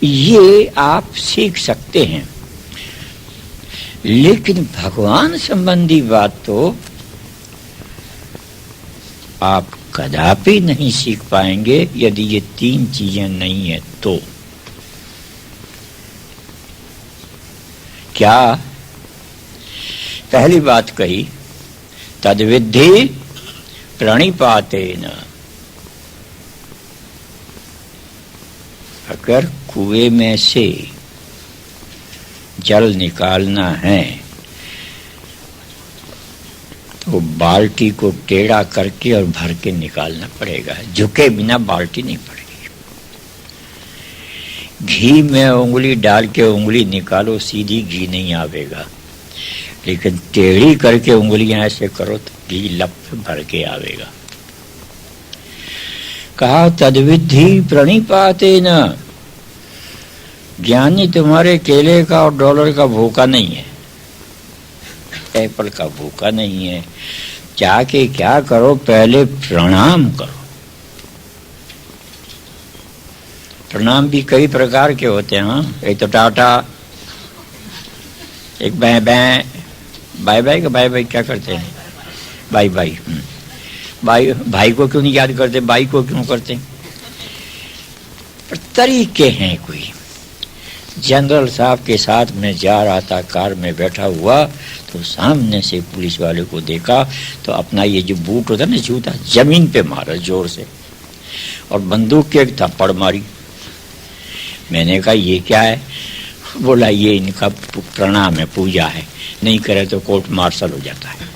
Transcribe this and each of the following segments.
ये आप सीख सकते हैं, लेकिन भगवान संबंधी बात तो आप कदापि नहीं सीख पाएंगे यदि ये तीन चीजें नहीं है तो। क्या? पहली बात कही, तद्विद्धि प्रणिपातेन। अगर कुएं में से जल निकालना है तो बाल्टी को टेढ़ा करके और भर के निकालना पड़ेगा, झुके बिना बाल्टी नहीं पड़ेगी। घी में उंगली डाल के उंगली निकालो, सीधी घी नहीं आवेगा, लेकिन टेढ़ी करके उंगलियां ऐसे करो तो घी लप भर के आवेगा। कहा तद्विद्धि प्रणिपातेन। ज्ञानी तुम्हारे केले का और डॉलर का भूखा नहीं है, एप्पल का भूखा नहीं है। जाके क्या करो, पहले प्रणाम करो। प्रणाम भी कई प्रकार के होते हैं। हाँ, एक तो टाटा, एक बाय बाय, बाय बाय का बाय बाय क्या करते हैं, बाय बाय। भाई भाई को क्यों नहीं याद करते, भाई को क्यों करते? पर तरीके हैं कोई। जनरल साहब के साथ मैं जा रहा था, कार में बैठा हुआ, तो सामने से पुलिस वाले को देखा तो अपना ये जो बूट होता है ना, जूता, जमीन पे मारा जोर से और बंदूक के एक थप्पड़ मारी। मैंने कहा ये क्या है? बोला ये इनका प्रणाम है, पूजा है, नहीं करे तो कोर्ट मार्शल हो जाता है।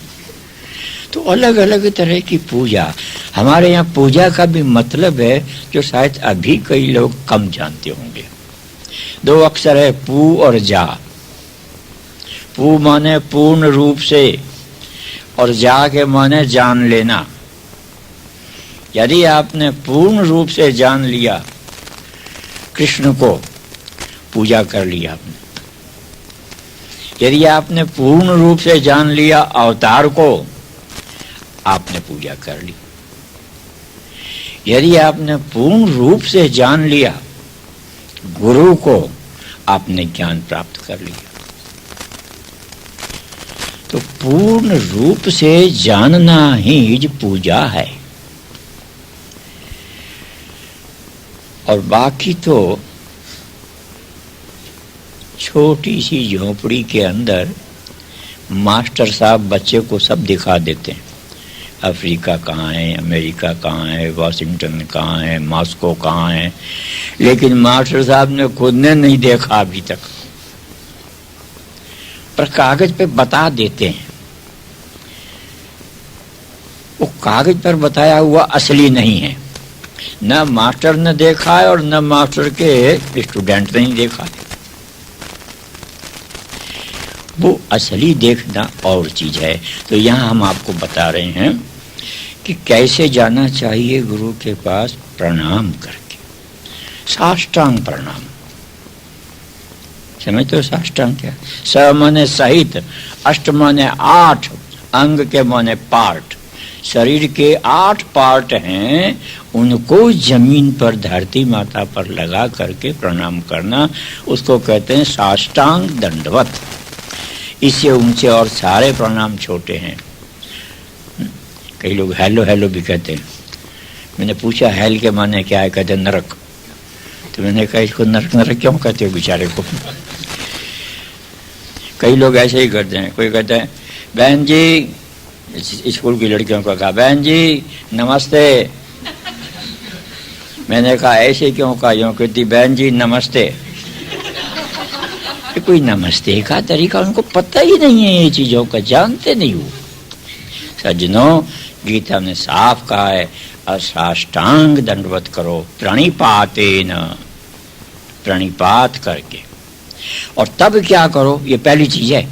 तो अलग अलग तरह की पूजा। हमारे यहाँ पूजा का भी मतलब है जो शायद अभी कई लोग कम जानते होंगे। दो अक्षर है, पू और जा। पू माने पूर्ण रूप से और जा के माने जान लेना। यदि आपने पूर्ण रूप से जान लिया कृष्ण को, पूजा कर लिया आपने। यदि आपने पूर्ण रूप से जान लिया अवतार को, आपने पूजा कर ली। यदि आपने पूर्ण रूप से जान लिया गुरु को, आपने ज्ञान प्राप्त कर लिया। तो पूर्ण रूप से जानना ही पूजा है। और बाकी तो छोटी सी झोपड़ी के अंदर मास्टर साहब बच्चे को सब दिखा देते हैं। अफ्रीका कहाँ है, अमेरिका कहाँ है, वाशिंगटन कहाँ है, मॉस्को कहाँ है, लेकिन मास्टर साहब ने खुद ने नहीं देखा अभी तक, पर कागज पे बता देते हैं। वो कागज पर बताया हुआ असली नहीं है। न मास्टर ने देखा है और न मास्टर के स्टूडेंट ने देखा है। वो असली देखना और चीज है। तो यहाँ हम आपको बता रहे हैं कि कैसे जाना चाहिए गुरु के पास, प्रणाम करके, साष्टांग प्रणाम। समझते हो साष्टांग क्या? स माने सहित, अष्ट माने 8, अंग के माने पार्ट। शरीर के 8 पार्ट हैं, उनको जमीन पर, धरती माता पर लगा करके प्रणाम करना, उसको कहते हैं साष्टांग दंडवत। इससे ऊंचे और सारे प्रणाम छोटे हैं। कई लोग हेलो हेलो भी कहते हैं। मैंने पूछा हेल के माने क्या है? कहते नरक। तो मैंने कहा इसको नरक नरक क्यों कहते हो बेचारे को? कई लोग ऐसे ही करते हैं। कोई कहता है बहन जी, स्कूल की लड़कियों को कहा बहन जी नमस्ते। मैंने कहा ऐसे क्यों कहा? यूं कहती बहन जी नमस्ते। कोई नमस्ते का तरीका उनको पता ही नहीं है, ये चीजों का जानते नहीं हो। सज्जनों, गीता ने साफ कहा है असाष्टांग दंडवत करो, प्रणिपातेन, प्रणिपात करके। और तब क्या करो? ये पहली चीज है।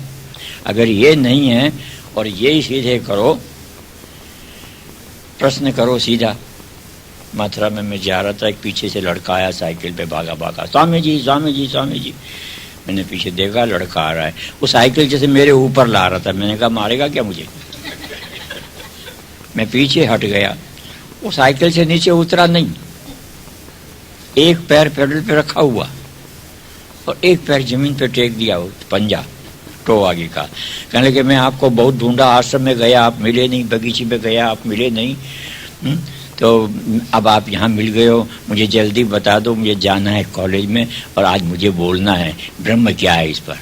अगर ये नहीं है और ये सीधे करो, प्रश्न करो सीधा। मथुरा में मैं जा रहा था, एक पीछे से लड़का आया साइकिल पे भागा भागा, स्वामी जी स्वामी जी स्वामी जी। मैंने पीछे देखा, लड़का आ रहा है, वो साइकिल जैसे मेरे ऊपर ला रहा था। मैंने कहा मारेगा क्या मुझे? मैं पीछे हट गया। वो साइकिल से नीचे उतरा नहीं, एक पैर पेडल पे रखा हुआ, और एक पैर जमीन पे टेक दिया, हो पंजा टो आगे का। कहने लगे मैं आपको बहुत ढूंढा, आश्रम में गया आप मिले नहीं, बगीचे में गया आप मिले नहीं, तो अब आप यहाँ मिल गए हो, मुझे जल्दी बता दो, मुझे जाना है कॉलेज में और आज मुझे बोलना है ब्रह्म क्या है। इस पर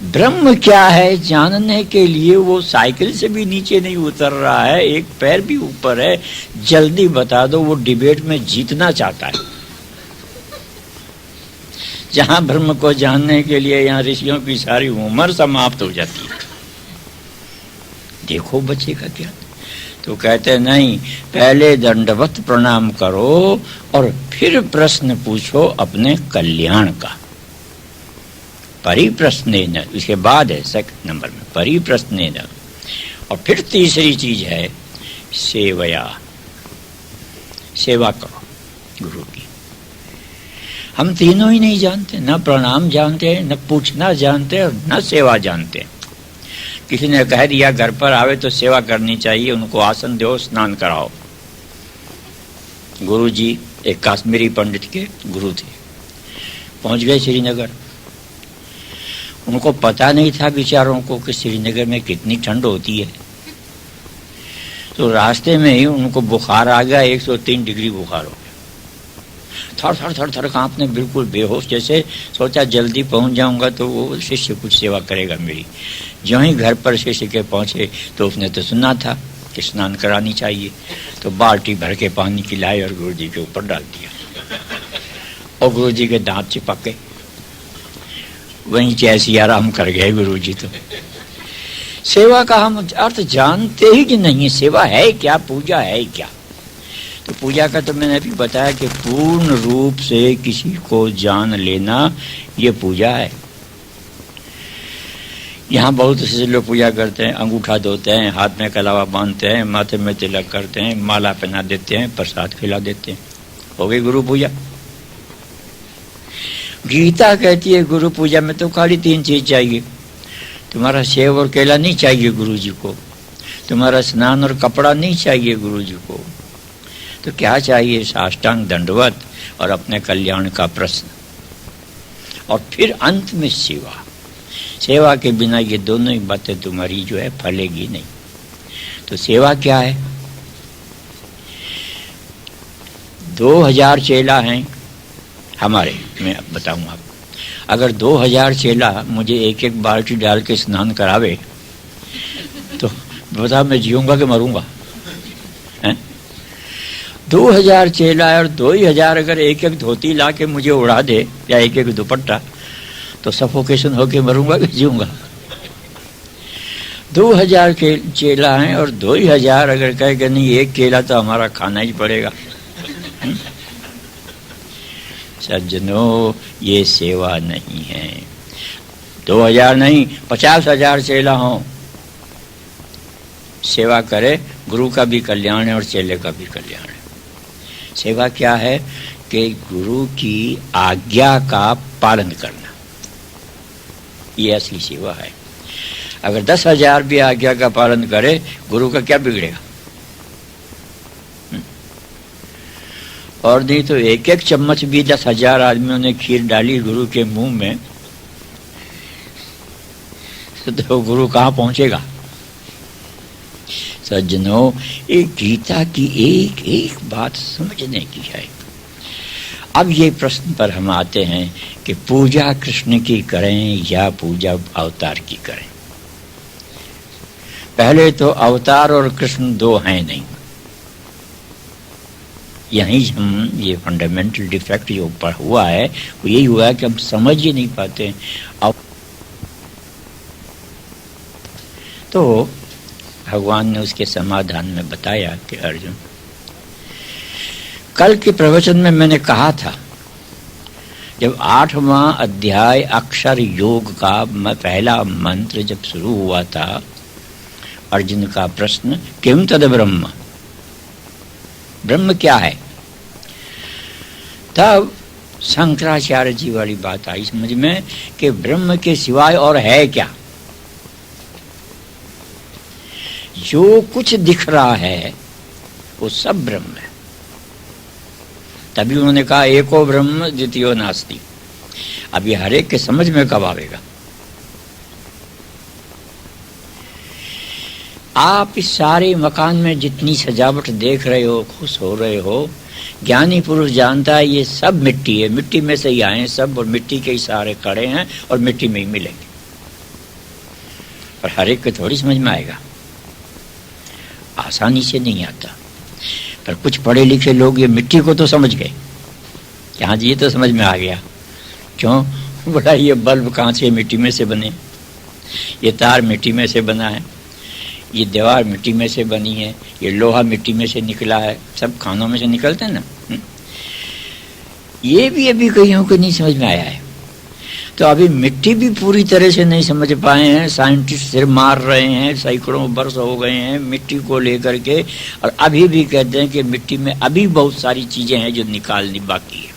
ब्रह्म क्या है जानने के लिए वो साइकिल से भी नीचे नहीं उतर रहा है, एक पैर भी ऊपर है, जल्दी बता दो। वो डिबेट में जीतना चाहता है। जहां ब्रह्म को जानने के लिए यहाँ ऋषियों की सारी उम्र समाप्त हो जाती है। देखो बच्चे का क्या, तो कहते नहीं, पहले दंडवत प्रणाम करो और फिर प्रश्न पूछो अपने कल्याण का। परिप्रश्नेन, इसके बाद है सेकंड नंबर में परिप्रश्नेन। और फिर तीसरी चीज है सेवया, सेवा करो गुरु की। हम तीनों ही नहीं जानते, न प्रणाम जानते हैं, न पूछना जानते हैं और न सेवा जानते हैं। किसी ने कह दिया घर पर आवे तो सेवा करनी चाहिए, उनको आसन दो, स्नान कराओ। गुरु जी एक काश्मीरी पंडित के गुरु थे, पहुंच गए श्रीनगर। उनको पता नहीं था बेचारों को कि श्रीनगर में कितनी ठंड होती है। तो रास्ते में ही उनको बुखार आ गया, 103 डिग्री बुखार हो गया। थर थर थर थर कांपने, बिल्कुल बेहोश जैसे। सोचा जल्दी पहुंच जाऊंगा तो वो शिष्य कुछ सेवा करेगा मेरी। जो ही घर पर शिष्य के पहुंचे तो उसने तो सुना था कि स्नान करानी चाहिए, तो बाल्टी भर के पानी खिलाए और गुरु जी के ऊपर डाल दिया और गुरु जी के दांत चिपक गए। वहीं जैसी आराम कर गए गुरु जी। तो सेवा का हम अर्थ जानते ही कि नहीं, सेवा है क्या, पूजा है क्या। तो पूजा का तो मैंने अभी बताया कि पूर्ण रूप से किसी को जान लेना ये पूजा है। यहाँ बहुत से लोग पूजा करते हैं, अंगूठा धोते हैं, हाथ में कलावा बांधते हैं, माथे में तिलक करते हैं, माला पहना देते हैं, प्रसाद खिला देते हैं, हो गई गुरु पूजा। गीता कहती है गुरु पूजा में तो खाली 3 चीज चाहिए। तुम्हारा सेव और केला नहीं चाहिए गुरु जी को, तुम्हारा स्नान और कपड़ा नहीं चाहिए गुरु जी को, तो क्या चाहिए? साष्टांग दंडवत और अपने कल्याण का प्रश्न, और फिर अंत में सेवा। सेवा के बिना ये दोनों ही बातें तुम्हारी जो है फलेगी नहीं। तो सेवा क्या है? 2000 चेला हैं हमारे, मैं बताऊं आपको। अगर 2000 चेला मुझे एक एक बाल्टी डाल के स्नान करावे तो बता मैं जीऊंगा कि मरूंगा? 2000 चेला है और 2000 अगर एक एक धोती ला के मुझे उड़ा दे या एक एक दुपट्टा, तो सफोकेशन होके मरूंगा कि जीऊंगा? 2000 के चेला हैं और 2000 अगर कहे कि नहीं एक केला तो हमारा खाना ही पड़ेगा। सज्जनों, ये सेवा नहीं है। 2000 नहीं, 50,000 चेला हों, सेवा करे, गुरु का भी कल्याण है और चेले का भी कल्याण है। सेवा क्या है? कि गुरु की आज्ञा का पालन करना, ये असली सेवा है। अगर 10,000 भी आज्ञा का पालन करे, गुरु का क्या बिगड़ेगा? और नहीं तो एक एक चम्मच भी 10,000 आदमियों ने खीर डाली गुरु के मुंह में, तो गुरु कहाँ पहुंचेगा? सज्जनों, एक गीता की एक एक बात समझने की है। अब ये प्रश्न पर हम आते हैं कि पूजा कृष्ण की करें या पूजा अवतार की करें। पहले तो अवतार और कृष्ण दो हैं नहीं। यही हम ये फंडामेंटल डिफेक्ट जो हुआ है वो यही हुआ है कि हम समझ ही नहीं पाते। अब तो भगवान ने उसके समाधान में बताया कि अर्जुन, कल के प्रवचन में मैंने कहा था, जब 8वां अध्याय अक्षर योग का पहला मंत्र जब शुरू हुआ था, अर्जुन का प्रश्न किम तद ब्रह्म, ब्रह्म क्या है, तब शंकराचार्य जी वाली बात आई समझ में कि ब्रह्म के सिवाय और है क्या? जो कुछ दिख रहा है वो सब ब्रह्म है। तभी उन्होंने कहा एको ब्रह्म द्वितीयो नास्ति। अब ये हर एक के समझ में कब आवेगा? आप इस सारे मकान में जितनी सजावट देख रहे हो, खुश हो रहे हो, ज्ञानी पुरुष जानता है ये सब मिट्टी है, मिट्टी में से ही आए हैं सब, और मिट्टी के ही सारे खड़े हैं और मिट्टी में ही मिलेंगे। पर हर एक को थोड़ी समझ में आएगा, आसानी से नहीं आता। पर कुछ पढ़े लिखे लोग ये मिट्टी को तो समझ गए कि हाँ जी ये तो समझ में आ गया। क्यों? बोला ये बल्ब कांच के मिट्टी में से बने, ये तार मिट्टी में से बना है, ये दीवार मिट्टी में से बनी है, ये लोहा मिट्टी में से निकला है, सब खानों में से निकलते हैं ना। ये भी अभी कईयों को नहीं समझ में आया है। तो अभी मिट्टी भी पूरी तरह से नहीं समझ पाए हैं, साइंटिस्ट सिर मार रहे हैं, सैकड़ों वर्ष हो गए हैं मिट्टी को लेकर के, और अभी भी कहते हैं कि मिट्टी में अभी बहुत सारी चीजें हैं जो निकालनी बाकी है।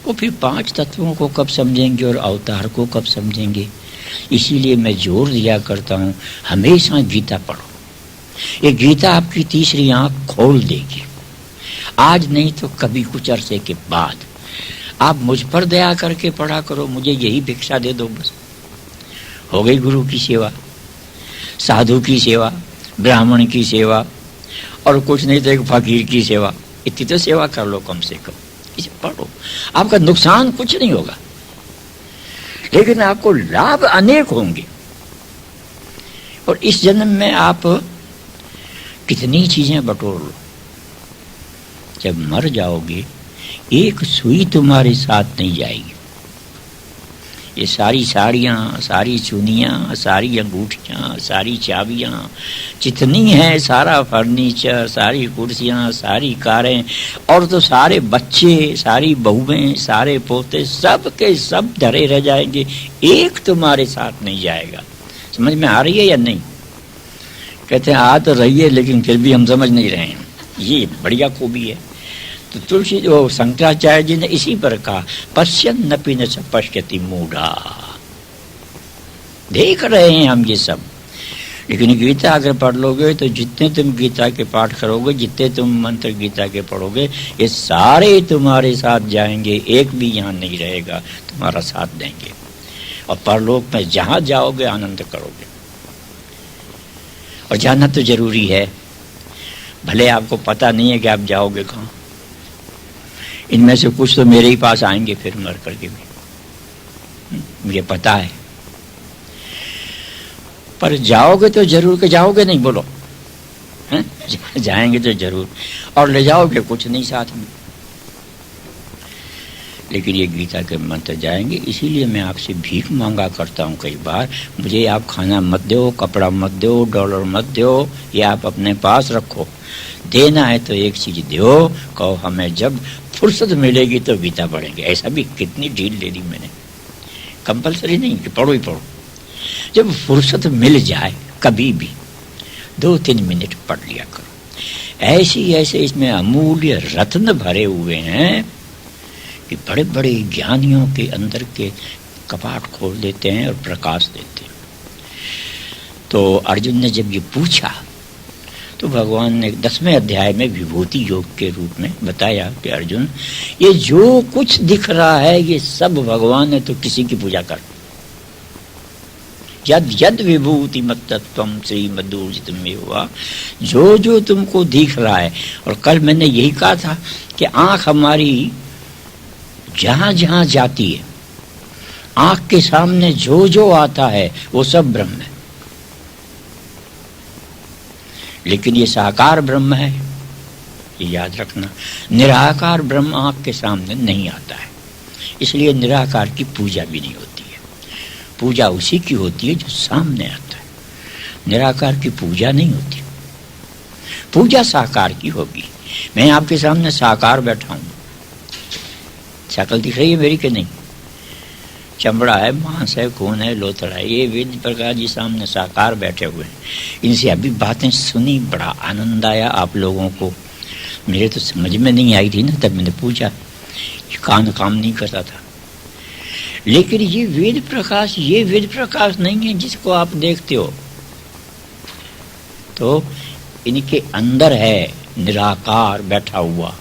वो फिर 5 तत्वों को कब समझेंगे और अवतार को कब समझेंगे? इसीलिए मैं जोर दिया करता हूं, हमेशा गीता पढ़ो। ये गीता आपकी तीसरी आंख खोल देगी। आज नहीं तो कभी कुछ अरसे के बाद। आप मुझ पर दया करके पढ़ा करो, मुझे यही भिक्षा दे दो बस। हो गई गुरु की सेवा, साधु की सेवा, ब्राह्मण की सेवा, और कुछ नहीं तो एक फकीर की सेवा। इतनी तो सेवा कर लो कम से कम। इसे पढ़ो, आपका नुकसान कुछ नहीं होगा, लेकिन आपको लाभ अनेक होंगे। और इस जन्म में आप कितनी चीजें बटोर लो, जब मर जाओगे एक सुई तुम्हारे साथ नहीं जाएगी। ये सारी साड़ियाँ, सारी चुनियाँ, सारी अंगूठियाँ, सारी चाबियाँ जितनी हैं, सारा फर्नीचर, सारी कुर्सियाँ, सारी कारें, और तो सारे बच्चे, सारी बहुएं, सारे पोते, सब के सब धरे रह जाएंगे, एक तुम्हारे साथ नहीं जाएगा। समझ में आ रही है या नहीं? कहते हैं आ तो रही है, लेकिन फिर भी हम समझ नहीं रहे हैं। ये बढ़िया खूबी है। तो तुलसी जो शंकराचार्य जी ने इसी पर कहा, पश्यन् नपि न च पश्यति मूढ़ा। देख रहे हैं हम ये सब, लेकिन गीता अगर पढ़ लोगे तो जितने तुम गीता के पाठ करोगे, जितने तुम मंत्र गीता के पढ़ोगे, ये सारे तुम्हारे साथ जाएंगे, एक भी यहाँ नहीं रहेगा, तुम्हारा साथ देंगे। और परलोक में जहाँ जाओगे आनंद करोगे। और जाना तो जरूरी है, भले आपको पता नहीं है कि आप जाओगे कहाँ। इनमें से कुछ तो मेरे ही पास आएंगे फिर मर करके भी, मुझे पता है। पर जाओगे तो जरूर, के जाओगे नहीं बोलो, जाएंगे तो जरूर, और ले जाओगे कुछ नहीं साथ में। लेकिन ये गीता के मंत्र जाएंगे। इसीलिए मैं आपसे भीख मांगा करता हूँ कई बार, मुझे आप खाना मत दो, कपड़ा मत दो, डॉलर मत दो, ये आप अपने पास रखो। देना है तो एक चीज दो, कहो हमें जब फुर्सत मिलेगी तो गीता पढ़ेंगे। ऐसा भी कितनी ढील दे दी मैंने, कंपलसरी नहीं कि पढ़ो ही पढ़ो, जब फुर्सत मिल जाए कभी भी 2-3 मिनट पढ़ लिया करो। ऐसे इसमें अमूल्य रत्न भरे हुए हैं कि बड़े बड़े ज्ञानियों के अंदर के कपाट खोल देते हैं और प्रकाश देते हैं। तो अर्जुन ने जब ये पूछा तो भगवान ने 10वें अध्याय में विभूति योग के रूप में बताया कि अर्जुन, ये जो कुछ दिख रहा है ये सब भगवान है, तो किसी की पूजा कर। यद यद विभूति मत्तत्वम श्रीमद्दूर्जितमेव हुआ, जो जो तुमको दिख रहा है। और कल मैंने यही कहा था कि आंख हमारी जहां जहां जाती है, आंख के सामने जो जो आता है वो सब ब्रह्म है। लेकिन ये साकार ब्रह्म है, ये याद रखना। निराकार ब्रह्म आंख के सामने नहीं आता है, इसलिए निराकार की पूजा भी नहीं होती है। पूजा उसी की होती है जो सामने आता है, निराकार की पूजा नहीं होती। पूजा साकार की होगी। मैं आपके सामने साकार बैठा हूं, शक्ल दिख रही है मेरी कि नहीं? चमड़ा है, मांस है, खून है, लोथड़ा है, ये वेद प्रकाश जी सामने साकार बैठे हुए हैं। इनसे अभी बातें सुनी, बड़ा आनंद आया आप लोगों को। मेरे तो समझ में नहीं आई थी ना, तब मैंने पूछा, कान काम नहीं करता था। लेकिन ये वेद प्रकाश नहीं है जिसको आप देखते हो, तो इनके अंदर है निराकार बैठा हुआ।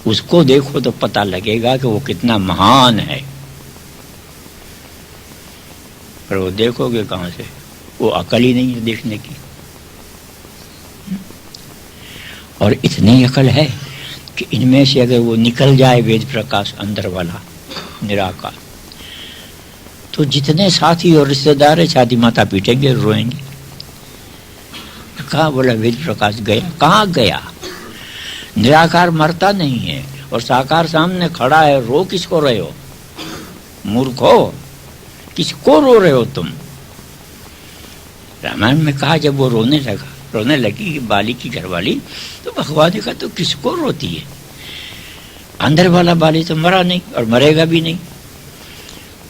उसको देखो तो पता लगेगा कि वो कितना महान है। पर वो देखोगे कहाँ से? वो अकल ही नहीं है देखने की। और इतनी अकल है कि इनमें से अगर वो निकल जाए वेद प्रकाश अंदर वाला निराकार, तो जितने साथी और रिश्तेदार है छाती माता पीटेंगे, रोएंगे। कहाँ बोला वेद प्रकाश गया? कहाँ गया? निराकार मरता नहीं है और साकार सामने खड़ा है, रो किसको रहे हो? मूर्खो, किसको रो रहे हो तुम? रामायण में कहा जब वो रोने लगी बाली की घरवाली, तो भगवान ने कहा तो किसको रोती है? अंदर वाला बाली तो मरा नहीं और मरेगा भी नहीं,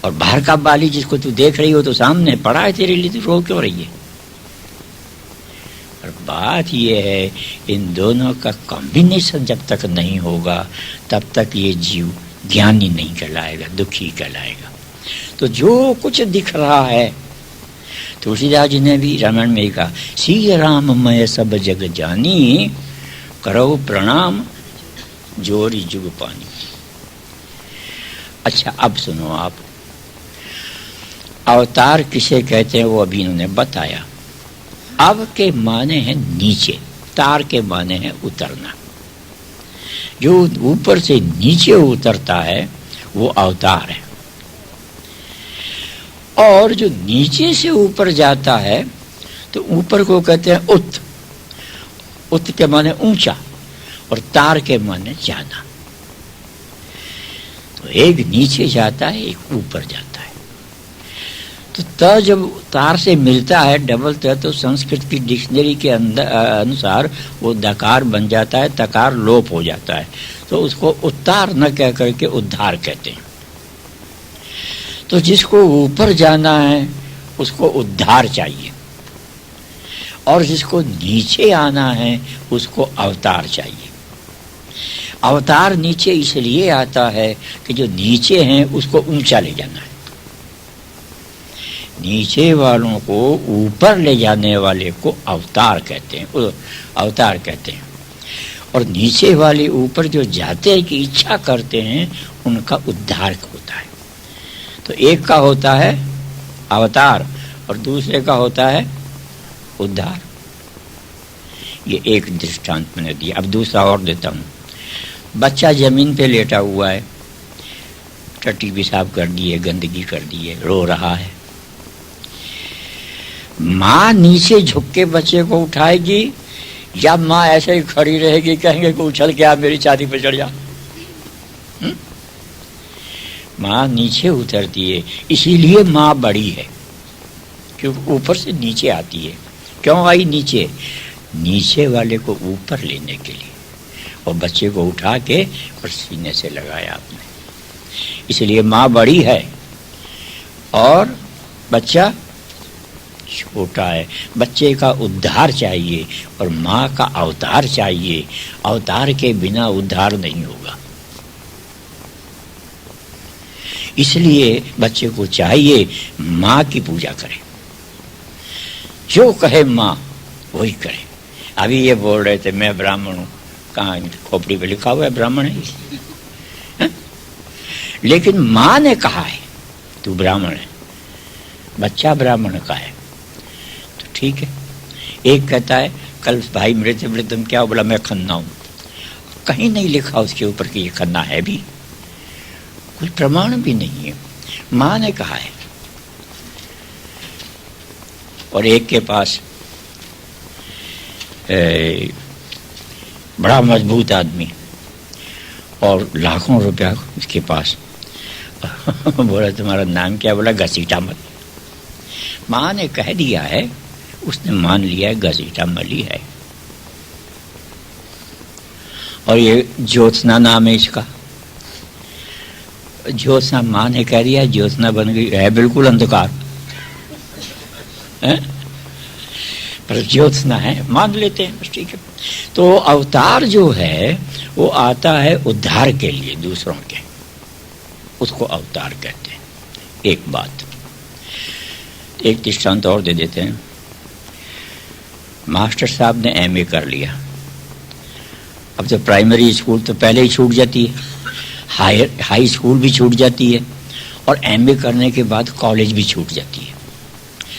और बाहर का बाली जिसको तू देख रही हो तो सामने पड़ा है तेरे लिए, तू रो क्यों रही है? और बात ये है, इन दोनों का कॉम्बिनेशन जब तक नहीं होगा तब तक ये जीव ज्ञानी नहीं कहलाएगा, दुखी कहलाएगा। तो जो कुछ दिख रहा है, तुलसीदास जी ने भी रामायण में कहा, श्री राम मैं सब जग जानी, करो प्रणाम जोरी जुग पानी। अच्छा अब सुनो आप, अवतार किसे कहते हैं वो अभी इन्होंने बताया। अब के माने हैं नीचे, तार के माने हैं उतरना। जो ऊपर से नीचे उतरता है वो अवतार है, और जो नीचे से ऊपर जाता है तो ऊपर को कहते हैं उत। उत के माने ऊंचा और तार के माने जाना। तो एक नीचे जाता है, एक ऊपर जाता है। तो त जब तार से मिलता है डबल त, तो संस्कृत की डिक्शनरी के अनुसार वो दकार बन जाता है, तकार लोप हो जाता है। तो उसको उतार न कह करके उद्धार कहते हैं। तो जिसको ऊपर जाना है उसको उद्धार चाहिए, और जिसको नीचे आना है उसको अवतार चाहिए। अवतार नीचे इसलिए आता है कि जो नीचे हैं उसको ऊंचा ले जाना है। नीचे वालों को ऊपर ले जाने वाले को अवतार कहते हैं, अवतार कहते हैं। और नीचे वाले ऊपर जो जाते हैं की इच्छा करते हैं उनका उद्धार होता है। तो एक का होता है अवतार और दूसरे का होता है उद्धार। ये एक दृष्टांत मैंने दिया। अब दूसरा और देता हूँ। बच्चा जमीन पे लेटा हुआ है, टट्टी पेशाब कर दी है, गंदगी कर दी है, रो रहा है। माँ नीचे झुक के बच्चे को उठाएगी या माँ ऐसे ही खड़ी रहेगी, कहेंगे कि उछल के आप मेरी छाती पे चढ़ जा? माँ नीचे उतरती है, इसीलिए माँ बड़ी है, क्योंकि ऊपर से नीचे आती है। क्यों आई नीचे? नीचे वाले को ऊपर लेने के लिए, और बच्चे को उठा के और सीने से लगाया आपने। इसलिए माँ बड़ी है और बच्चा छोटा है। बच्चे का उद्धार चाहिए और माँ का अवतार चाहिए। अवतार के बिना उद्धार नहीं होगा। इसलिए बच्चे को चाहिए माँ की पूजा करे, जो कहे माँ वही करे। अभी ये बोल रहे थे मैं ब्राह्मण हूँ, कहाँ खोपड़ी पे लिखा हुआ है ब्राह्मण है? लेकिन माँ ने कहा है तू ब्राह्मण है, बच्चा ब्राह्मण का है, तो ठीक है। एक कहता है कल भाई मेरे से बोले तुम क्या? बोला मैं खन्ना हूँ। कहीं नहीं लिखा उसके ऊपर कि ये खन्ना है भी, कोई प्रमाण भी नहीं है, माँ ने कहा है। और एक के पास बड़ा मजबूत आदमी और लाखों रुपया उसके पास। बोला तुम्हारा नाम क्या? बोला घसीटा मल। माँ ने कह दिया है, उसने मान लिया है घसीटा मली है। और ये ज्योत्सना नाम है इसका। ज्योत्सना, माँ ने कह दिया ज्योत्सना बन गई, है बिल्कुल अंधकार है? पर ज्योत्सना है, मान लेते हैं बस, ठीक है। तो अवतार जो है वो आता है उद्धार के लिए दूसरों के, उसको अवतार कहते हैं। एक बात, एक दृष्टांत और दे देते हैं। मास्टर साहब ने एमए कर लिया अब तो प्राइमरी स्कूल तो पहले ही छूट जाती है, हाई स्कूल भी छूट जाती है, और एमए करने के बाद कॉलेज भी छूट जाती है।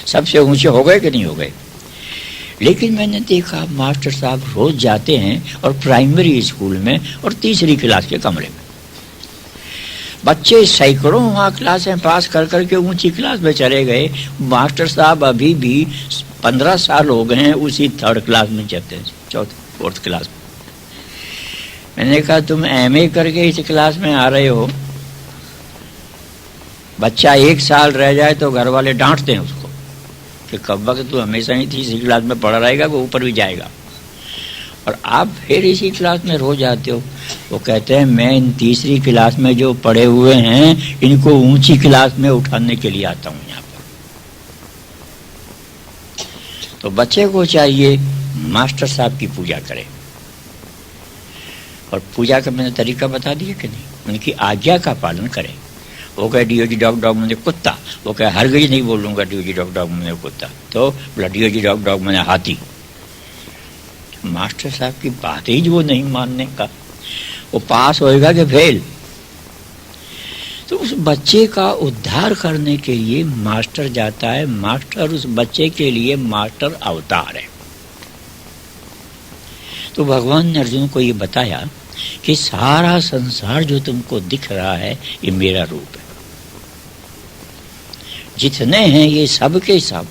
सबसे ऊंचे हो गए कि नहीं हो गए? लेकिन मैंने देखा मास्टर साहब रोज जाते हैं और प्राइमरी स्कूल में और तीसरी क्लास के कमरे में बच्चे सैकड़ों वहाँ क्लासें पास कर करके ऊंची क्लास में चले गए। मास्टर साहब अभी भी 15 साल हो गए हैं उसी थर्ड क्लास में चलते हैं, फोर्थ क्लास में। मैंने कहा तुम एमए करके इस क्लास में आ रहे हो, बच्चा 1 साल रह जाए तो घर वाले डांटते हैं उसको कि कब वक्त तू हमेशा ही तीसरी क्लास में पढ़ा रहेगा, वो ऊपर भी जाएगा, और आप फिर इसी क्लास में रोज आते हो। वो कहते हैं मैं इन तीसरी क्लास में जो पढ़े हुए हैं इनको ऊंची क्लास में उठाने के लिए आता हूँ यहाँ पर। तो बच्चे को चाहिए मास्टर साहब की पूजा करे, और पूजा का मैंने तरीका बता दिया कि नहीं, उनकी आज्ञा का पालन करे। वो कहे डीओजी डॉग डॉग मैंने कुत्ता, वो कहे हरगिज नहीं बोलूँगा डीओजी डॉग डॉग मैंने कुत्ता, तो बोला डीओजी डॉग डॉग मैंने हाथी। मास्टर साहब की बात ही जो नहीं मानने का, वो पास होएगा कि फेल। तो उस बच्चे का उद्धार करने के लिए मास्टर जाता है, मास्टर उस बच्चे के लिए मास्टर अवतार है। तो भगवान ने अर्जुन को ये बताया कि सारा संसार जो तुमको दिख रहा है ये मेरा रूप है, जितने हैं ये सब के सब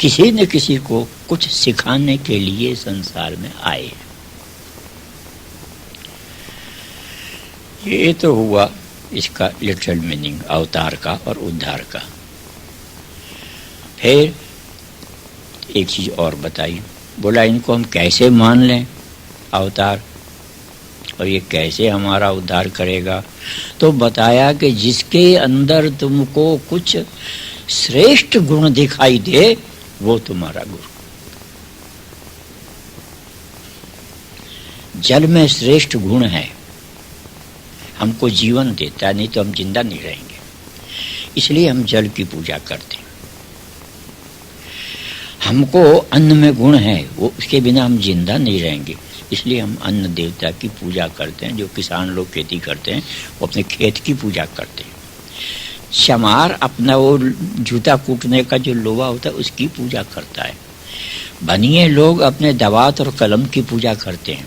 किसी न किसी को कुछ सिखाने के लिए संसार में आए हैं। ये तो हुआ इसका लिटरल मीनिंग अवतार का और उद्धार का। फिर एक चीज और बताई, बोला इनको हम कैसे मान लें अवतार, और ये कैसे हमारा उद्धार करेगा? तो बताया कि जिसके अंदर तुमको कुछ श्रेष्ठ गुण दिखाई दे वो तुम्हारा गुरु। जल में श्रेष्ठ गुण है, हमको जीवन देता है, नहीं तो हम जिंदा नहीं रहेंगे, इसलिए हम जल की पूजा करते हैं। हमको अन्न में गुण है, वो उसके बिना हम जिंदा नहीं रहेंगे, इसलिए हम अन्न देवता की पूजा करते हैं। जो किसान लोग खेती करते हैं वो अपने खेत की पूजा करते हैं। शमार अपना वो जूता कूटने का जो लोहा होता है उसकी पूजा करता है। बनिए लोग अपने दवात और कलम की पूजा करते हैं।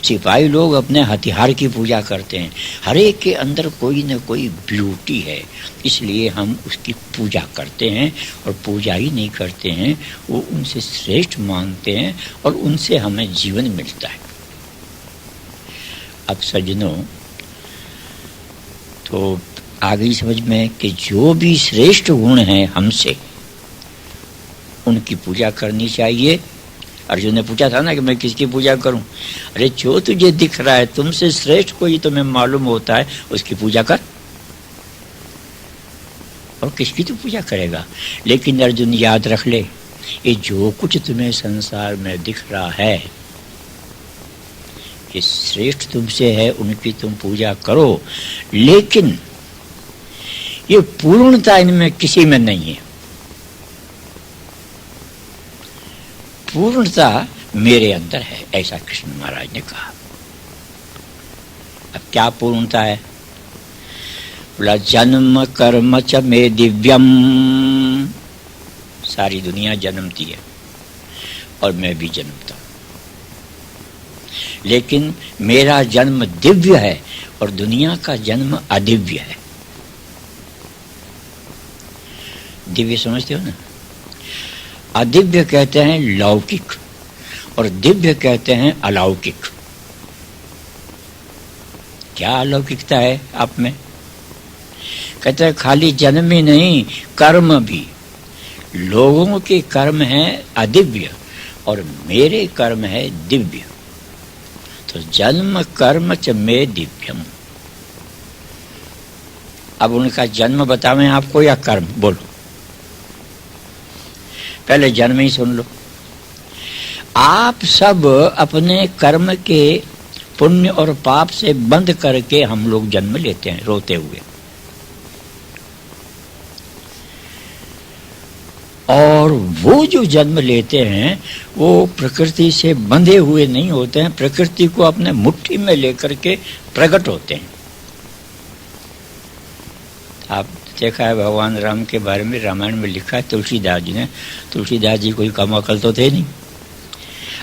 सिपाही लोग अपने हथियार की पूजा करते हैं। हर एक के अंदर कोई न कोई ब्यूटी है, इसलिए हम उसकी पूजा करते हैं। और पूजा ही नहीं करते हैं, वो उनसे श्रेष्ठ मांगते हैं और उनसे हमें जीवन मिलता है। अब सज्जनों, तो आ गई समझ में कि जो भी श्रेष्ठ गुण हैं हमसे, उनकी पूजा करनी चाहिए। अर्जुन ने पूछा था ना कि मैं किसकी पूजा करूं? अरे जो तुझे दिख रहा है, तुमसे श्रेष्ठ कोई तुम्हें मालूम होता है, उसकी पूजा कर। और किसकी तो पूजा करेगा? लेकिन अर्जुन याद रख ले, ये जो कुछ तुम्हें संसार में दिख रहा है ये श्रेष्ठ तुमसे है, उनकी तुम पूजा करो, लेकिन ये पूर्णता इनमें किसी में नहीं है। पूर्णता मेरे अंदर है, ऐसा कृष्ण महाराज ने कहा। अब क्या पूर्णता है? बोला जन्म कर्म च मे दिव्यम। सारी दुनिया जन्मती है और मैं भी जन्मता हूं, लेकिन मेरा जन्म दिव्य है और दुनिया का जन्म अदिव्य है। दिव्य समझते हो ना? अदिव्य कहते हैं लौकिक और दिव्य कहते हैं अलौकिक। क्या अलौकिकता है आप में? कहते हैं खाली जन्म ही नहीं, कर्म भी। लोगों के कर्म हैं अदिव्य और मेरे कर्म है दिव्य। तो जन्म कर्म च मे दिव्यम। अब उनका जन्म बतावें आपको या कर्म? बोलो, पहले जन्म ही सुन लो। आप सब अपने कर्म के पुण्य और पाप से बंद करके हम लोग जन्म लेते हैं रोते हुए, और और वो जो जन्म लेते हैं वो प्रकृति से बंधे हुए नहीं होते हैं, प्रकृति को अपने मुट्ठी में लेकर के प्रकट होते हैं। आप देखा है भगवान राम के बारे में रामायण में लिखा है तुलसीदास जी ने। तुलसीदास जी कोई कम अकल तो थे नहीं।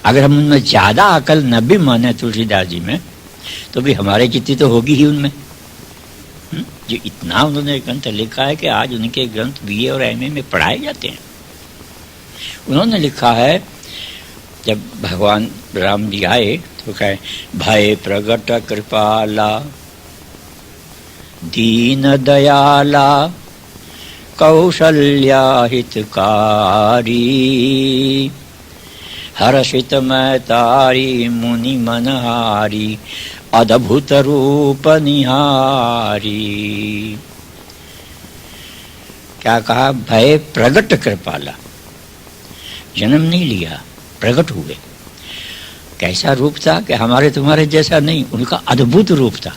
अगर हम उनमें ज्यादा अकल न भी माने तुलसीदास जी में, तो भी हमारे जितनी तो होगी ही उनमें। जो इतना उन्होंने ग्रंथ लिखा है कि आज उनके ग्रंथ बीए और एमए में पढ़ाए जाते हैं। उन्होंने लिखा है जब भगवान राम जी आए तो कहे भय प्रगट कृपाला दीन दयाला कौशल्या हितकारी हर्षित मैं तारी मुनि मनहारी अद्भुत रूप निहारी। क्या कहा? भय प्रगट कृपाला। जन्म नहीं लिया, प्रकट हुए। कैसा रूप था कि हमारे तुम्हारे जैसा नहीं, उनका अद्भुत रूप था।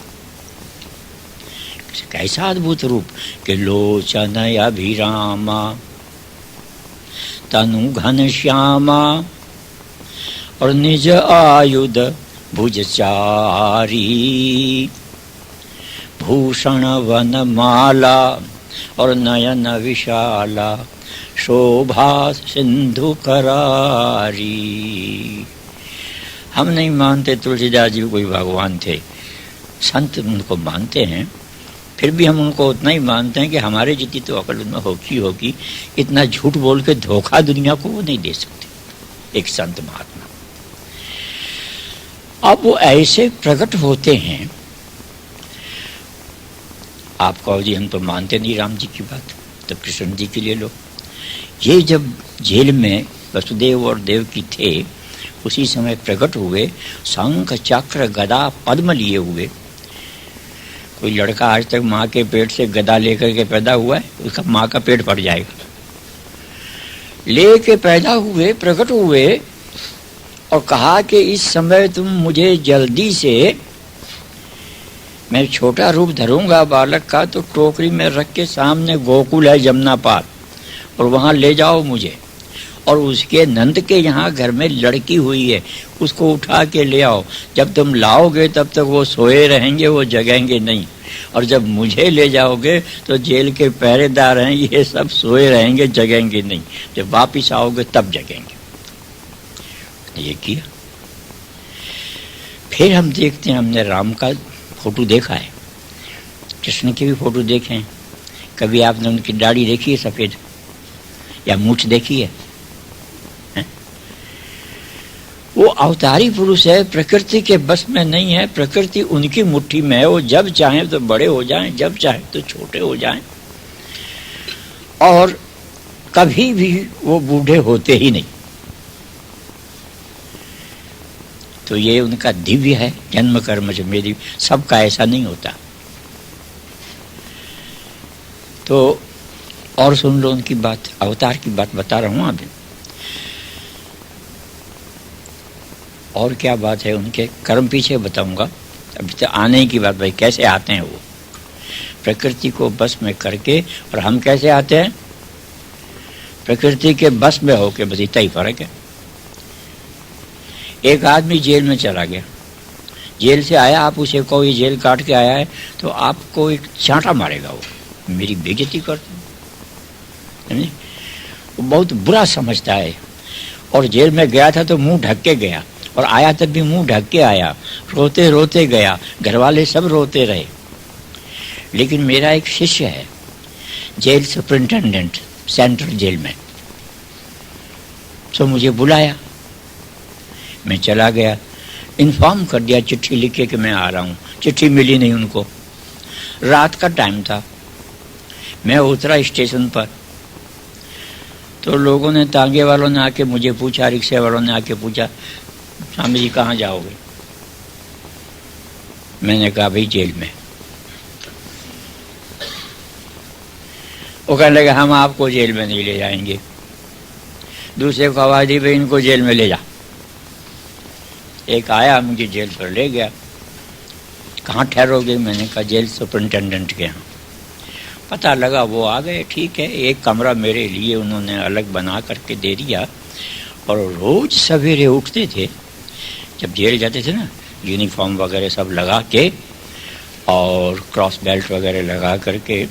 कैसा अद्भुत रूप कि लोचन अभिरामा तनु घन श्यामा और निज आयुध भुजचारी भूषण वन माला और नयन विशाला शोभा सिंधु करारी। हम नहीं मानते तुलसीदास जी कोई भगवान थे, संत उनको मानते हैं, फिर भी हम उनको उतना ही मानते हैं कि हमारे जितनी तो अकल उनमें होगी। इतना झूठ बोल के धोखा दुनिया को वो नहीं दे सकते एक संत महात्मा। अब वो ऐसे प्रकट होते हैं। आप कहो जी हम तो मानते नहीं राम जी की बात, तो कृष्ण जी के लिए लो। ये जब जेल में वसुदेव और देवकी थे उसी समय प्रकट हुए, शंख चक्र गदा पद्म लिए हुए। कोई लड़का आज तक माँ के पेट से गदा लेकर के पैदा हुआ है? उसका माँ का पेट फट जाएगा। लेके पैदा हुए, प्रकट हुए और कहा कि इस समय तुम मुझे जल्दी से, मैं छोटा रूप धरूंगा बालक का, तो टोकरी में रख के सामने गोकुल है जमुना पार, और वहां ले जाओ मुझे, और उसके नंद के यहाँ घर में लड़की हुई है, उसको उठा के ले आओ। जब तुम लाओगे तब तक वो सोए रहेंगे, वो जगेंगे नहीं, और जब मुझे ले जाओगे तो जेल के पहरेदार हैं ये सब सोए रहेंगे, जगेंगे नहीं। जब वापिस आओगे तब जगेंगे। ये किया। फिर हम देखते हैं, हमने राम का फोटो देखा है, कृष्ण के भी फोटो देखे हैं। कभी आपने उनकी दाढ़ी देखी है सफेद, या मूछ देखी है? वो अवतारी पुरुष है, प्रकृति के बस में नहीं है, प्रकृति उनकी मुट्ठी में है। वो जब चाहे तो बड़े हो जाएं, जब चाहे तो छोटे हो जाएं, और कभी भी वो बूढ़े होते ही नहीं। तो ये उनका दिव्य है, जन्म कर्म मेरी। सबका ऐसा नहीं होता। तो और सुन लो उनकी बात, अवतार की बात बता रहा हूं अभी। और क्या बात है उनके कर्म पीछे बताऊंगा। अभी तो आने की बात, भाई कैसे आते हैं वो प्रकृति को बस में करके, और हम कैसे आते हैं प्रकृति के बस में होके। बस इतना ही फर्क है। एक आदमी जेल में चला गया, जेल से आया, आप उसे कहो ये जेल काट के आया है, तो आपको एक चांटा मारेगा, वो मेरी बेइज्जती करता है, वो बहुत बुरा समझता है। और जेल में गया था तो मुंह ढक के गया, और आया तब भी मुंह ढक के आया, रोते रोते गया, घर वाले सब रोते रहे। लेकिन मेरा एक शिष्य है जेल सुपरिंटेंडेंट सेंट्रल जेल में, तो मुझे बुलाया, मैं चला गया, इन्फॉर्म कर दिया, चिट्ठी लिखे कि मैं आ रहा हूँ। चिट्ठी मिली नहीं उनको, रात का टाइम था। मैं उतरा स्टेशन पर, तो लोगों ने, तांगे वालों ने आके मुझे पूछा, रिक्शे वालों ने आके पूछा, स्वामी जी कहाँ जाओगे? मैंने कहा भाई जेल में। वो कहने लगे हम आपको जेल में नहीं ले जाएंगे। दूसरे को आवाज दी, भाई इनको जेल में ले जा। एक आया, मुझे जेल पर ले गया। कहाँ ठहरोगे? मैंने कहा जेल सुपरिंटेंडेंट के यहाँ। पता लगा वो आ गए, ठीक है। एक कमरा मेरे लिए उन्होंने अलग बना करके दे दिया, और रोज सवेरे उठते थे, जब जेल जाते थे ना, यूनिफॉर्म वगैरह सब लगा के और क्रॉस बेल्ट वगैरह लगा करके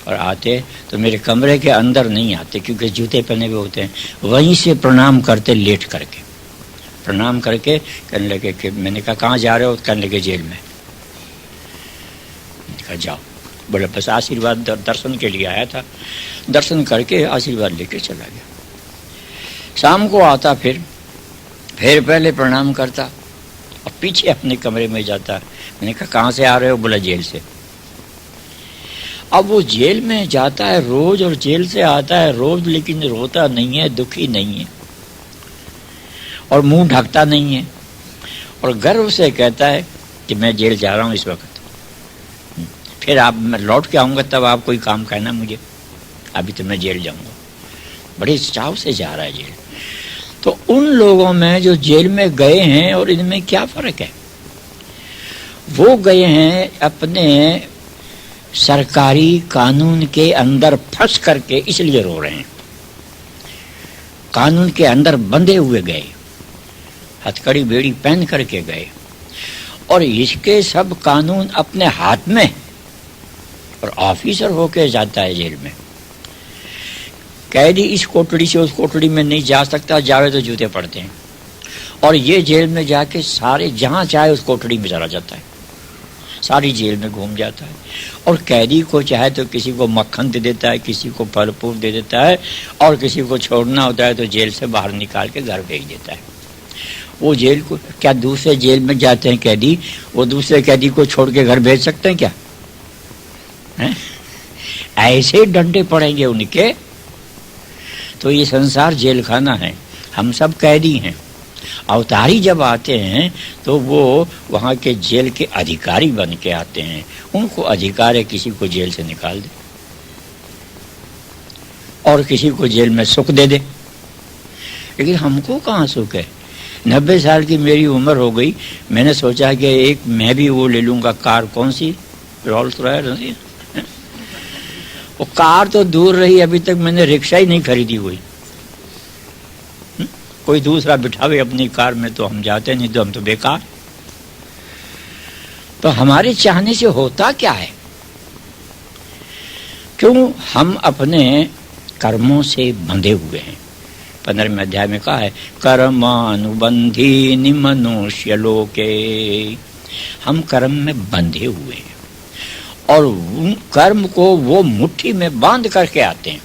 और आते, तो मेरे कमरे के अंदर नहीं आते क्योंकि जूते पहने हुए होते हैं, वहीं से प्रणाम करते, लेट करके प्रणाम करके कहने लगे कि मैंने कहा कहाँ जा रहे हो? कहने लगे जेल में। कहा जाओ। बोले बस आशीर्वाद दर्शन के लिए आया था, दर्शन करके आशीर्वाद लेके चला गया। शाम को आता, फिर पहले प्रणाम करता और पीछे अपने कमरे में जाता। मैंने कहा कहाँ से आ रहे हो? बोला जेल से। अब वो जेल में जाता है रोज और जेल से आता है रोज, लेकिन रोता नहीं है, दुखी नहीं है और मुंह ढकता नहीं है, और गर्व से कहता है कि मैं जेल जा रहा हूँ इस वक्त, फिर आप मैं लौट के आऊँगा तब आप कोई काम कहना मुझे, अभी तो मैं जेल जाऊँगा। बड़े चाव से जा रहा है जेल। तो उन लोगों में जो जेल में गए हैं और इनमें क्या फर्क है? वो गए हैं अपने सरकारी कानून के अंदर फंस करके, इसलिए रो रहे हैं। कानून के अंदर बंधे हुए गए, हथकड़ी बेड़ी पहन करके गए, और इसके सब कानून अपने हाथ में, और ऑफिसर होके जाता है जेल में। कैदी इस कोठड़ी से उस कोठड़ी में नहीं जा सकता, जावे तो जूते पड़ते हैं, और ये जेल में जाके सारे जहाँ चाहे उस कोठड़ी में चला जाता है, सारी जेल में घूम जाता है। और कैदी को चाहे तो किसी को मक्खन दे देता है, किसी को फल फूल दे देता है, और किसी को छोड़ना होता है तो जेल से बाहर निकाल के घर भेज देता है। वो जेल को क्या, दूसरे जेल में जाते हैं कैदी, वो दूसरे कैदी को छोड़ के घर भेज सकते हैं क्या? हैं? ऐसे डंडे पड़ेंगे उनके। तो ये संसार जेल खाना है, हम सब कैदी हैं। अवतारी जब आते हैं तो वो वहाँ के जेल के अधिकारी बन के आते हैं, उनको अधिकार है किसी को जेल से निकाल दे और किसी को जेल में सुख दे दे। लेकिन हमको कहाँ सुख है? 90 साल की मेरी उम्र हो गई, मैंने सोचा कि एक मैं भी वो ले लूँगा कार, कौन सी, रोल्स रॉयस। वो कार तो दूर रही, अभी तक मैंने रिक्शा ही नहीं खरीदी हुई। कोई दूसरा बिठावे अपनी कार में तो हम जाते नहीं, तो हम तो बेकार। तो हमारे चाहने से होता क्या है? क्यों हम अपने कर्मों से बंधे हुए हैं। 15वें अध्याय में कहा है, कर्मानुबंधी निमनुष्य लोके। हम कर्म में बंधे हुए हैं और कर्म को वो मुट्ठी में बांध करके आते हैं,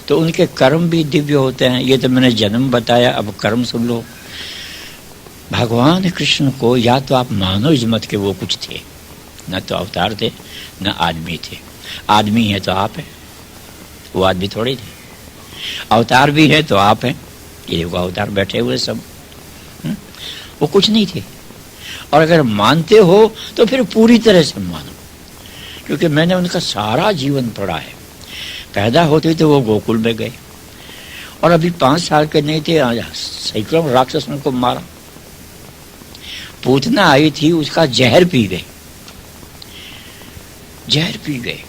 तो उनके कर्म भी दिव्य होते हैं। ये तो मैंने जन्म बताया, अब कर्म सुन लो। भगवान कृष्ण को या तो आप मानो इज्मत के वो कुछ थे, न तो अवतार थे न आदमी थे। आदमी है तो आप हैं, वो आदमी थोड़ी थे। अवतार भी है तो आप हैं, ये देखो अवतार बैठे हुए सब, वो कुछ नहीं थे। और अगर मानते हो तो फिर पूरी तरह से मानो, क्योंकि मैंने उनका सारा जीवन पढ़ा है। पैदा होते तो वो गोकुल में गए, और अभी 5 साल के नहीं थे, सैकड़ों राक्षसों को मारा। पूतना आई थी, उसका जहर पी गए, जहर पी गए,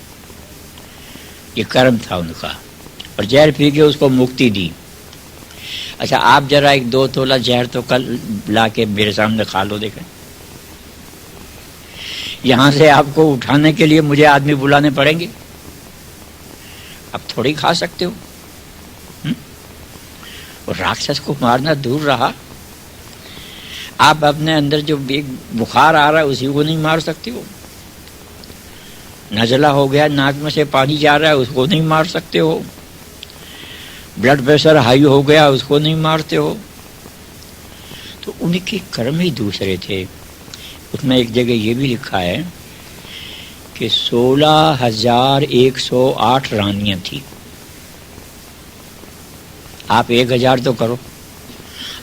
ये कर्म था उनका, और जहर पी के उसको मुक्ति दी। अच्छा, आप जरा 1-2 तोला जहर तो कल ला के मेरे सामने खा लो, देखें। यहां से आपको उठाने के लिए मुझे आदमी बुलाने पड़ेंगे, आप थोड़ी खा सकते हो। और राक्षस को मारना दूर रहा, आप अपने अंदर जो एक बुखार आ रहा है उसी को नहीं मार सकते हो। नजला हो गया, नाक में से पानी जा रहा है, उसको नहीं मार सकते हो। ब्लड प्रेशर हाई हो गया, उसको नहीं मारते हो। तो उनके कर्म ही दूसरे थे। उसमें एक जगह ये भी लिखा है कि 16,108 रानियां थी। आप 1,000 तो करो।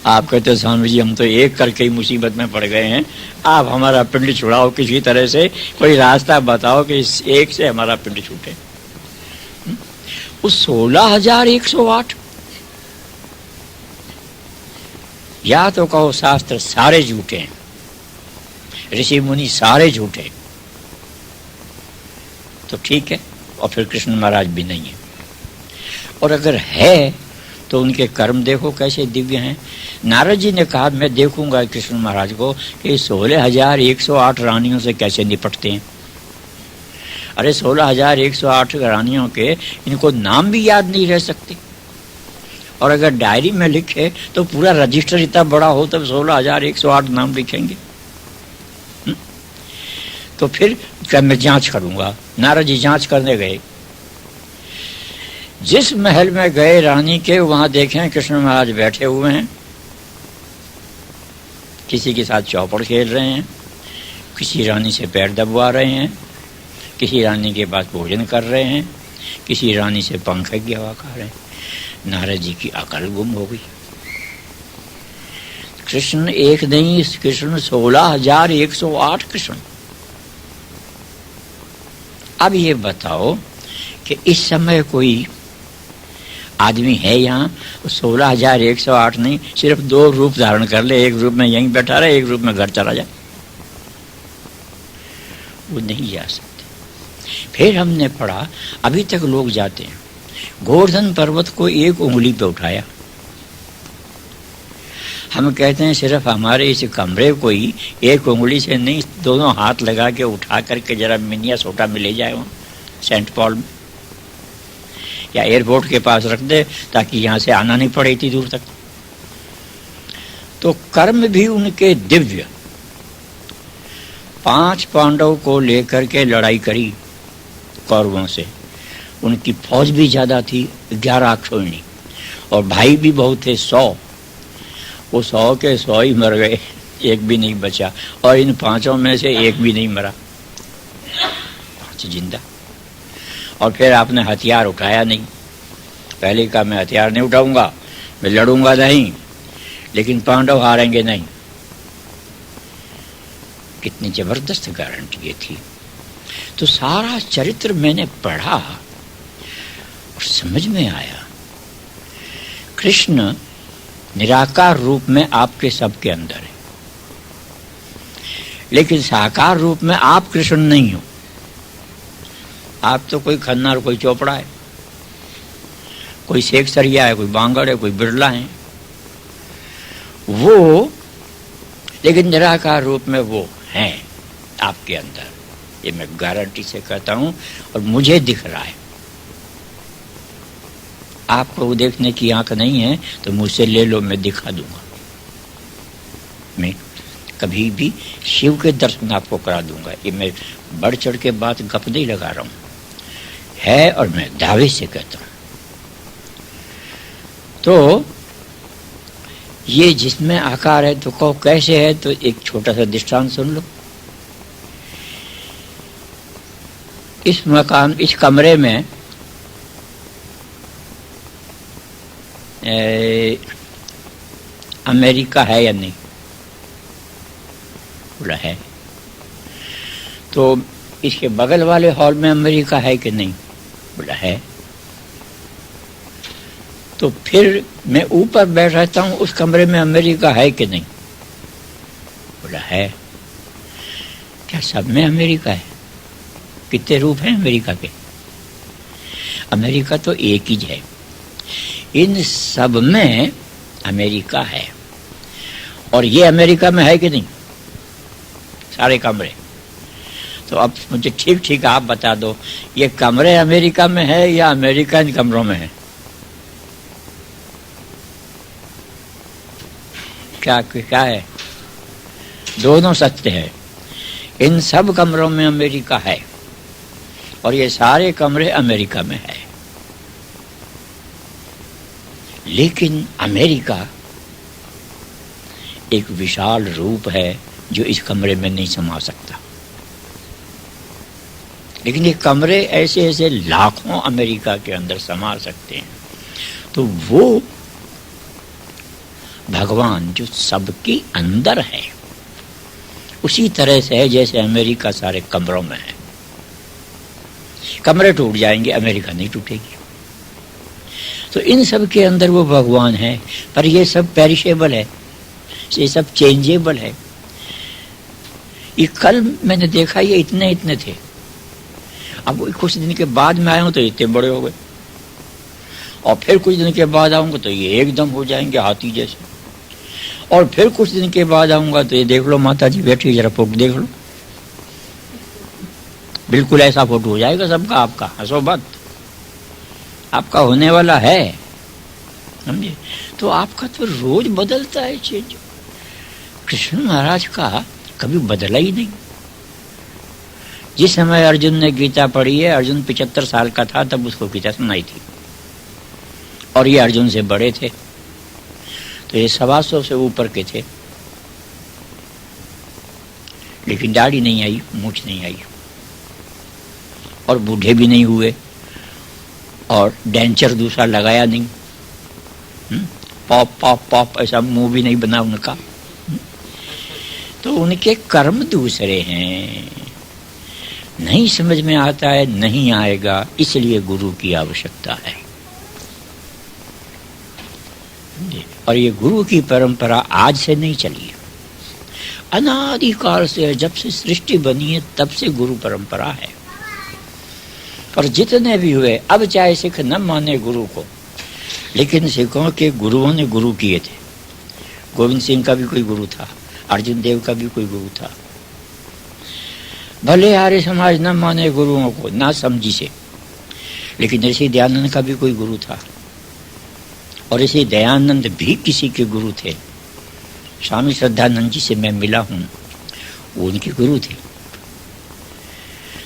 आप कहते स्वामी जी हम तो एक करके ही मुसीबत में पड़ गए हैं, आप हमारा पिंड छुड़ाओ, किसी तरह से कोई रास्ता बताओ कि इस एक से हमारा पिंड छूटे। उस 16,108, या तो कहो शास्त्र सारे झूठे हैं, ऋषि मुनि सारे झूठे, तो ठीक है, और फिर कृष्ण महाराज भी नहीं है। और अगर है तो उनके कर्म देखो कैसे दिव्य हैं। नारद जी ने कहा मैं देखूंगा कृष्ण महाराज को कि 16,108 रानियों से कैसे निपटते हैं। अरे 16,108 रानियों के इनको नाम भी याद नहीं रह सकते, और अगर डायरी में लिखे तो पूरा रजिस्टर इतना बड़ा हो तब 16,108 नाम लिखेंगे। तो फिर क्या मैं जांच करूंगा। नारद जी जांच करने गए। जिस महल में गए रानी के, वहां देखें कृष्ण महाराज बैठे हुए हैं, किसी के साथ चौपड़ खेल रहे हैं, किसी रानी से पैर दबवा रहे हैं, किसी रानी के पास भोजन कर रहे हैं, किसी रानी से पंखे की हवा खा रहे हैं। नारद जी की अकल गुम हो गई। कृष्ण एक नहीं, कृष्ण 16,108 कृष्ण। अब ये बताओ कि इस समय कोई आदमी है यहाँ 16,108 नहीं, सिर्फ 2 रूप धारण कर ले, एक रूप में यहीं बैठा रहे, एक रूप में घर चला जाए, वो नहीं जा सकते। फिर हमने पढ़ा अभी तक लोग जाते हैं, गोवर्धन पर्वत को 1 उंगली पे उठाया। हम कहते हैं सिर्फ हमारे इस कमरे को ही 1 उंगली से नहीं, दोनों हाथ लगा के उठा करके जरा मिनिया सोटा में ले जाए वहाँ सेंट पॉल में, या एयरपोर्ट के पास रख दे ताकि यहाँ से आना नहीं पड़े इतनी दूर तक। तो कर्म भी उनके दिव्य। 5 पांडव को लेकर के लड़ाई करी कौरवों से, उनकी फौज भी ज्यादा थी 11 अक्षोहिणी, और भाई भी बहुत थे 100। वो 100 के 100 ही मर गए, एक भी नहीं बचा, और इन 5 में से एक भी नहीं मरा, 5 जिंदा। और फिर आपने हथियार उठाया नहीं। पहले कहा मैं हथियार नहीं उठाऊंगा, मैं लड़ूंगा नहीं, लेकिन पांडव हारेंगे नहीं। कितनी जबरदस्त गारंटी ये थी। तो सारा चरित्र मैंने पढ़ा और समझ में आया, कृष्ण निराकार रूप में आपके सबके अंदर है, लेकिन साकार रूप में आप कृष्ण नहीं हो। आप तो कोई खन्ना और कोई चोपड़ा है, कोई शेख सरिया है, कोई बांगड़ है, कोई बिरला है, वो लेकिन निराकार रूप में वो हैं आपके अंदर। ये मैं गारंटी से कहता हूं, और मुझे दिख रहा है। आपको वो देखने की आंख नहीं है तो मुझसे ले लो, मैं दिखा दूंगा। मैं कभी भी शिव के दर्शन आपको करा दूंगा। ये मैं बढ़ चढ़ के बात गप नहीं लगा रहा हूं, है, और मैं दावे से कहता हूं। तो ये जिसमें आकार है तो कहो कैसे है, तो एक छोटा सा दृष्टांत सुन लो। इस मकान, इस कमरे में अमेरिका है या नहीं? बोला है। तो इसके बगल वाले हॉल में अमेरिका है कि नहीं? बोला है। तो फिर मैं ऊपर बैठ रहता हूं, उस कमरे में अमेरिका है कि नहीं? बोला है। क्या सब में अमेरिका है? कितने रूप हैं अमेरिका के? अमेरिका तो एक ही है, इन सब में अमेरिका है। और ये अमेरिका में है कि नहीं सारे कमरे? तो अब मुझे ठीक ठीक आप बता दो, ये कमरे अमेरिका में है या अमेरिका इन कमरों में है? क्या है? दोनों सत्य है। इन सब कमरों में अमेरिका है, और ये सारे कमरे अमेरिका में है। लेकिन अमेरिका एक विशाल रूप है जो इस कमरे में नहीं समा सकता। लेकिन ये कमरे ऐसे ऐसे लाखों अमेरिका के अंदर समा सकते हैं। तो वो भगवान जो सबके अंदर है, उसी तरह से है जैसे अमेरिका सारे कमरों में है। कमरे टूट जाएंगे, अमेरिका नहीं टूटेगी। तो इन सब के अंदर वो भगवान है, पर ये सब पेरिशेबल है, ये सब चेंजेबल है। ये कल मैंने देखा ये इतने इतने थे, अब वो कुछ दिन के बाद में आया हूं तो इतने बड़े हो गए, और फिर कुछ दिन के बाद आऊंगा तो ये एकदम हो जाएंगे हाथी जैसे, और फिर कुछ दिन के बाद आऊंगा तो ये देख लो माता जी बैठी, जरा फोटो देख लो, बिल्कुल ऐसा फोटो हो जाएगा सबका आपका, हंसो मत, आपका होने वाला है, समझे। तो आपका तो रोज बदलता है चीज, कृष्ण महाराज का कभी बदला ही नहीं। जिस समय अर्जुन ने गीता पढ़ी है, अर्जुन 75 साल का था तब उसको गीता सुनाई थी, और ये अर्जुन से बड़े थे, तो ये 125 से ऊपर के थे, लेकिन दाढ़ी नहीं आई, मूछ नहीं आई, और बूढ़े भी नहीं हुए, और डेंचर दूसरा लगाया नहीं, पॉप पॉप पॉप ऐसा मुंह भी नहीं बना उनका। तो उनके कर्म दूसरे हैं, नहीं समझ में आता है, नहीं आएगा, इसलिए गुरु की आवश्यकता है। और ये गुरु की परंपरा आज से नहीं चली है, अनादिकाल से, जब से सृष्टि बनी है तब से गुरु परंपरा है। और जितने भी हुए, अब चाहे सिख न माने गुरु को, लेकिन सिखों के गुरुओं ने गुरु किए थे। गोविंद सिंह का भी कोई गुरु था, अर्जुन देव का भी कोई गुरु था। भले आर्य समाज न माने गुरुओं को, ना समझी से, लेकिन ऋषि दयानंद का भी कोई गुरु था, और ऋषि दयानंद भी किसी के गुरु थे। स्वामी श्रद्धानंद जी से मैं मिला हूं, वो उनके गुरु थे।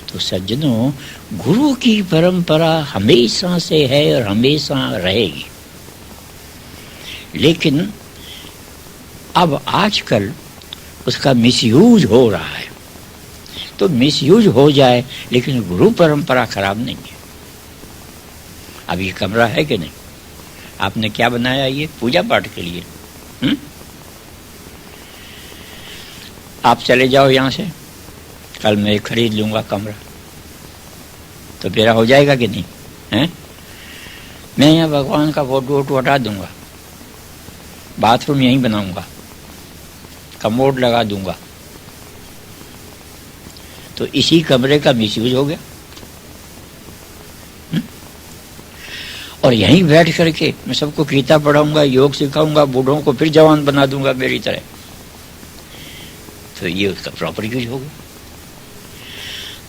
तो सज्जनों, गुरु की परंपरा हमेशा से है और हमेशा रहेगी, लेकिन अब आजकल उसका मिसयूज हो रहा है। तो मिसयूज हो जाए, लेकिन गुरु परंपरा खराब नहीं है। अब ये कमरा है कि नहीं, आपने क्या बनाया, ये पूजा पाठ के लिए, आप चले जाओ यहाँ से, कल मैं खरीद लूंगा कमरा, तो मेरा हो जाएगा कि नहीं है? मैं यहाँ भगवान का फोटो वोटो हटा दूंगा, बाथरूम यहीं बनाऊंगा, कमोड लगा दूंगा, तो इसी कमरे का मिसयूज हो गया। और यहीं बैठ करके मैं सबको गीता पढ़ाऊंगा, योग सिखाऊंगा, बूढ़ों को फिर जवान बना दूंगा मेरी तरह, तो ये उसका प्रॉपर यूज हो गया।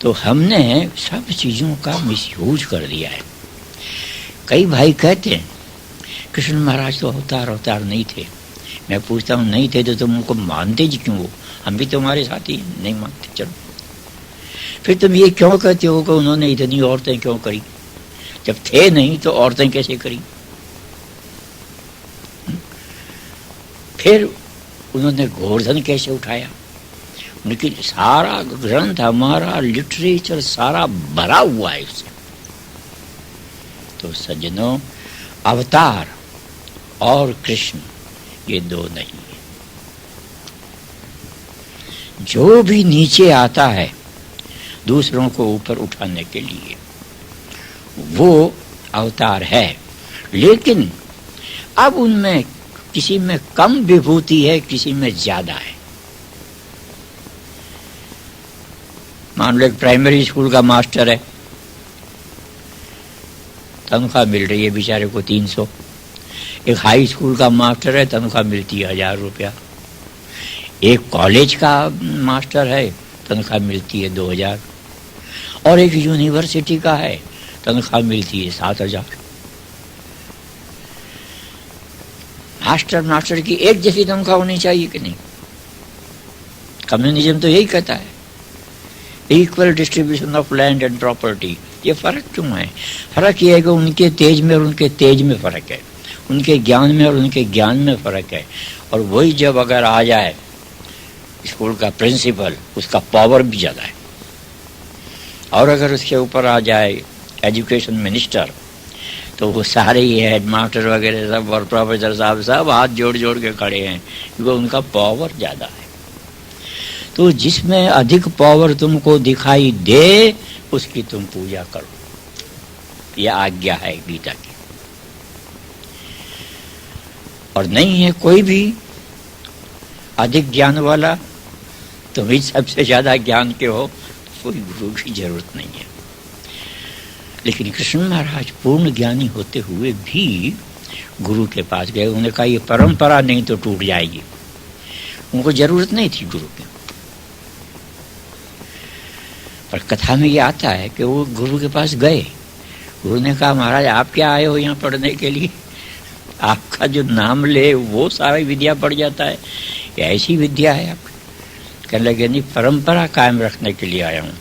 तो हमने सब चीजों का मिसयूज कर दिया है। कई भाई कहते हैं कृष्ण महाराज तो अवतार नहीं थे। मैं पूछता हूँ, नहीं थे तो तुम उनको मानते जी क्यों हो? हम भी तुम्हारे साथी नहीं मानते, चलो फिर तुम ये क्यों कहते हो कि उन्होंने इतनी औरतें क्यों करी? जब थे नहीं तो औरतें कैसे करी? फिर उन्होंने गोवर्धन कैसे उठाया? उनकी सारा ग्रंथ, हमारा लिटरेचर सारा भरा हुआ है उससे। तो सज्जनों, अवतार और कृष्ण ये दो नहीं है। जो भी नीचे आता है दूसरों को ऊपर उठाने के लिए, वो अवतार है। लेकिन अब उनमें किसी में कम विभूति है, किसी में ज्यादा है। मान लो एक प्राइमरी स्कूल का मास्टर है, तनख्वाह मिल रही है बेचारे को 300। एक हाई स्कूल का मास्टर है, तनख्वाह मिलती है 1000 रुपया। एक कॉलेज का मास्टर है, तनख्वाह मिलती है 2000। और एक यूनिवर्सिटी का है, तनख्वाह मिलती है 7000। मास्टर की एक जैसी तनख्वाह होनी चाहिए कि नहीं? कम्युनिज्म तो यही कहता है, equal distribution of land and property. ये फर्क क्यों है? फर्क ये है कि उनके तेज में और उनके तेज में फर्क है, उनके ज्ञान में और उनके ज्ञान में फर्क है। और वही जब अगर आ जाए स्कूल का प्रिंसिपल, उसका पावर भी ज्यादा है। और अगर उसके ऊपर आ जाए एजुकेशन मिनिस्टर, तो वो सारे ये हेडमास्टर वगैरह सब और प्रोफेसर साहब सब हाथ जोड़ जोड़ के खड़े हैं, क्योंकि उनका पावर ज्यादा है। तो जिसमें अधिक पावर तुमको दिखाई दे, उसकी तुम पूजा करो, यह आज्ञा है गीता की। और नहीं है कोई भी अधिक ज्ञान वाला, तुम ही सबसे ज्यादा ज्ञान के हो, कोई गुरु की जरूरत नहीं है। लेकिन कृष्ण महाराज पूर्ण ज्ञानी होते हुए भी गुरु के पास गए। उन्होंने कहा ये परंपरा नहीं तो टूट जाएगी। उनको जरूरत नहीं थी गुरु की। पर कथा में ये आता है कि वो गुरु के पास गए। गुरु ने कहा महाराज आप क्या आए हो यहाँ पढ़ने के लिए? आपका जो नाम ले वो सारा विद्या पड़ जाता है, या ऐसी विद्या है आपकी? कहने लगे नहीं, परंपरा कायम रखने के लिए आया हूँ।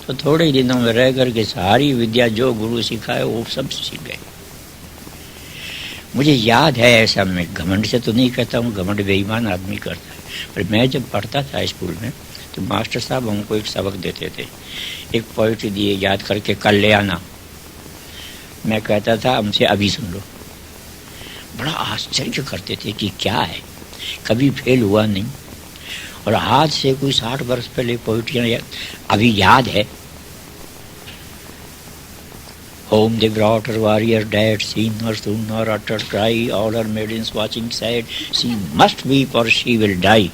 तो थोड़े दिनों में रह करके सारी विद्या जो गुरु सिखाए वो सब सीख गए। मुझे याद है ऐसा, मैं घमंड से तो नहीं कहता हूँ, घमंड बेईमान आदमी करता है, पर मैं जब पढ़ता था स्कूल में तो मास्टर साहब हमको एक सबक देते थे। एक पोइट्री दिए, याद करके कल ले आना। मैं कहता था हमसे अभी सुन लो। बड़ा आश्चर्य करते थे कि क्या है, कभी फेल हुआ नहीं। और आज से कोई 60 वर्ष पहले पोइट्रियाँ अभी याद है। Home they brought her warrior dead, seen her soon nor uttered cry, all her maidens watching said, she must be for she will die.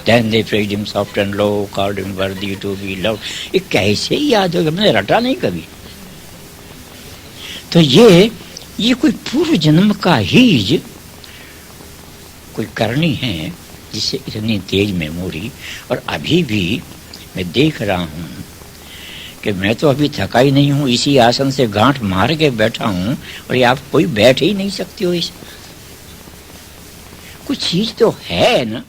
Then they praised him soft and low, called him worthy to be loved. ये कैसे याद होगा, मैंने रटा नहीं कभी। तो ये कोई पूर्व जन्म का ही कोई करनी है जिससे इतनी तेज मेमोरी। और अभी भी मैं देख रहा हूँ कि मैं तो अभी थका ही नहीं हूँ, इसी आसन से गांठ मार के बैठा हूँ, और ये आप कोई बैठ ही नहीं सकते हो। इस कुछ चीज तो है ना।